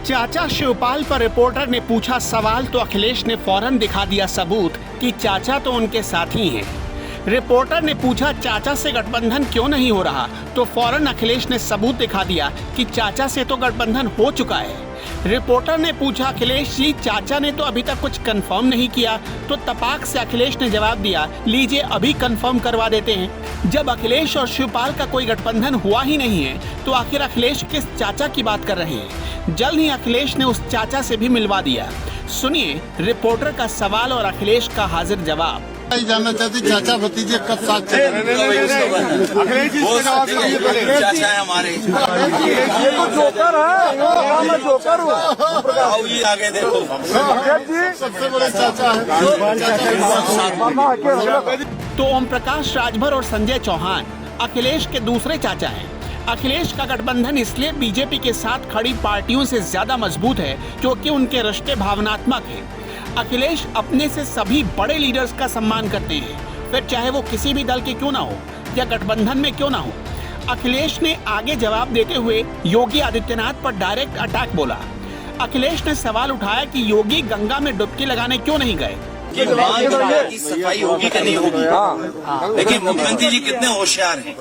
चाचा शिवपाल पर रिपोर्टर ने पूछा सवाल तो अखिलेश ने फौरन दिखा दिया सबूत कि चाचा तो उनके साथी हैं। रिपोर्टर ने पूछा चाचा से गठबंधन क्यों नहीं हो रहा, तो फौरन अखिलेश ने सबूत दिखा दिया कि चाचा से तो गठबंधन हो चुका है। रिपोर्टर ने पूछा अखिलेश जी चाचा ने तो अभी तक कुछ कंफर्म नहीं किया, तो तपाक से अखिलेश ने जवाब दिया लीजिए अभी कंफर्म करवा देते हैं। जब अखिलेश और शिवपाल का कोई गठबंधन हुआ ही नहीं है तो आखिर अखिलेश किस चाचा की बात कर रहे हैं। जल्द ही अखिलेश ने उस चाचा से भी मिलवा दिया। सुनिए रिपोर्टर का सवाल और अखिलेश का हाजिर जवाब। जानना चाहती चाचा भतीजे कब साथ चाचा है हमारे, ये तो जोकर है, मैं जोकर हूँ। आगे देखो सबसे बड़े चाचा है। तो ओम प्रकाश राजभर और संजय चौहान अखिलेश के दूसरे चाचा हैं। अखिलेश का गठबंधन इसलिए बीजेपी के साथ खड़ी पार्टियों से ज्यादा मजबूत है क्योंकि उनके रिश्ते भावनात्मक हैं। अखिलेश अपने से सभी बड़े लीडर्स का सम्मान करते हैं, फिर चाहे वो किसी भी दल के क्यों ना हो या गठबंधन में क्यों ना हो। अखिलेश ने आगे जवाब देते हुए योगी आदित्यनाथ पर डायरेक्ट अटैक बोला। अखिलेश ने सवाल उठाया कि योगी गंगा में डुबकी लगाने क्यों नहीं गए। कि मां गंगा की सफाई होगी कि नहीं होगी। देखिए मुख्यमंत्री जी कितने होशियार हैं,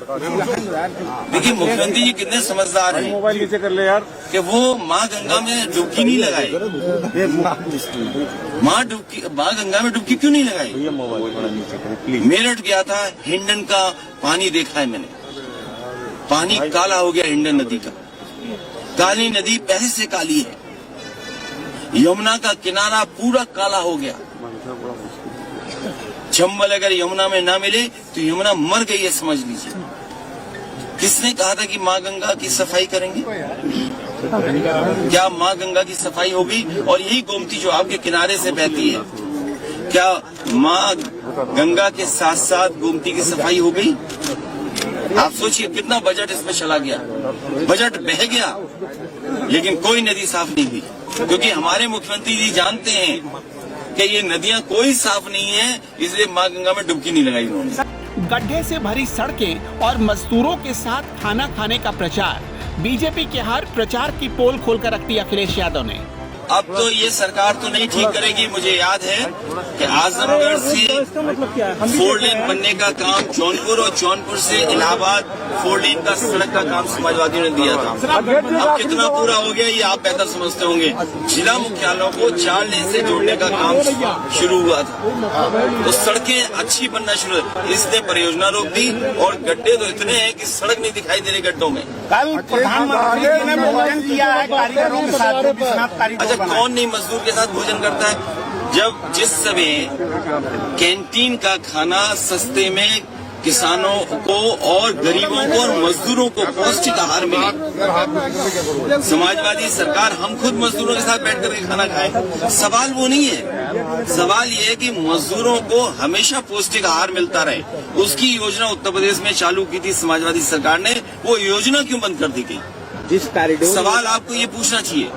देखिए मुख्यमंत्री जी कितने समझदार हैं। मोबाइल नीचे कर ले यार कि वो मां गंगा में डुबकी नहीं लगाए। मां गंगा में डुबकी क्यों नहीं लगाई। मेरठ गया था, हिंडन का पानी देखा है मैंने, पानी काला हो गया हिंडन नदी का। काली नदी पहले से काली है, यमुना का किनारा पूरा काला हो गया। चंबल अगर यमुना में ना मिले तो यमुना मर गई है समझ लीजिए। किसने कहा था कि मां गंगा की सफाई करेंगे। क्या मां गंगा की सफाई होगी। और यही गोमती जो आपके किनारे से बहती है, क्या मां गंगा के साथ साथ गोमती की सफाई हो गई। आप सोचिए कितना बजट इसमें चला गया, बजट बह गया लेकिन कोई नदी साफ नहीं हुई, क्योंकि हमारे मुख्यमंत्री जी जानते हैं कि ये नदियां कोई साफ नहीं है, इसलिए मां गंगा में डुबकी नहीं लगाई उन्होंने। गड्ढे से भरी सड़कें और मजदूरों के साथ खाना खाने का प्रचार, बीजेपी के हर प्रचार की पोल खोलकर रखती अखिलेश यादव ने। अब तो ये सरकार तो नहीं ठीक करेगी। मुझे याद है कि आजमगढ़ से 4 लेन बनने का काम जौनपुर और जौनपुर से इलाहाबाद 4 लेन का सड़क का काम समाजवादियों ने दिया था। अब कितना पूरा हो गया ये आप बेहतर समझते होंगे। जिला मुख्यालयों को 4 लेन से जोड़ने का काम शुरू हुआ था, तो सड़कें अच्छी बनना शुरू, इसने परियोजना रोक दी और गड्ढे तो इतने हैं कि सड़क नहीं दिखाई दे रही गड्ढों में। कल प्रधानमंत्री जी ने भोजन किया है कारीगरों के साथ। अच्छा कौन नहीं मजदूर के साथ भोजन करता है। जब जिस समय कैंटीन का खाना सस्ते में किसानों को और गरीबों को और मजदूरों को पौष्टिक आहार मिले, समाजवादी सरकार हम खुद मजदूरों के साथ बैठ करके खाना खाएं। सवाल वो नहीं है, सवाल ये है कि मजदूरों को हमेशा पौष्टिक आहार मिलता रहे। उसकी योजना उत्तर प्रदेश में चालू की थी समाजवादी सरकार ने, वो योजना क्यों बंद कर दी गई। सवाल आपको ये पूछना चाहिए।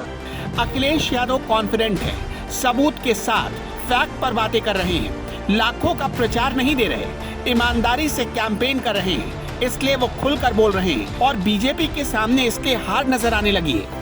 अखिलेश यादव कॉन्फिडेंट है, सबूत के साथ फैक्ट पर बातें कर रहे हैं, लाखों का प्रचार नहीं दे रहे, ईमानदारी से कैंपेन कर रहे हैं, इसलिए वो खुलकर बोल रहे हैं और बीजेपी के सामने इसके हार नजर आने लगी है।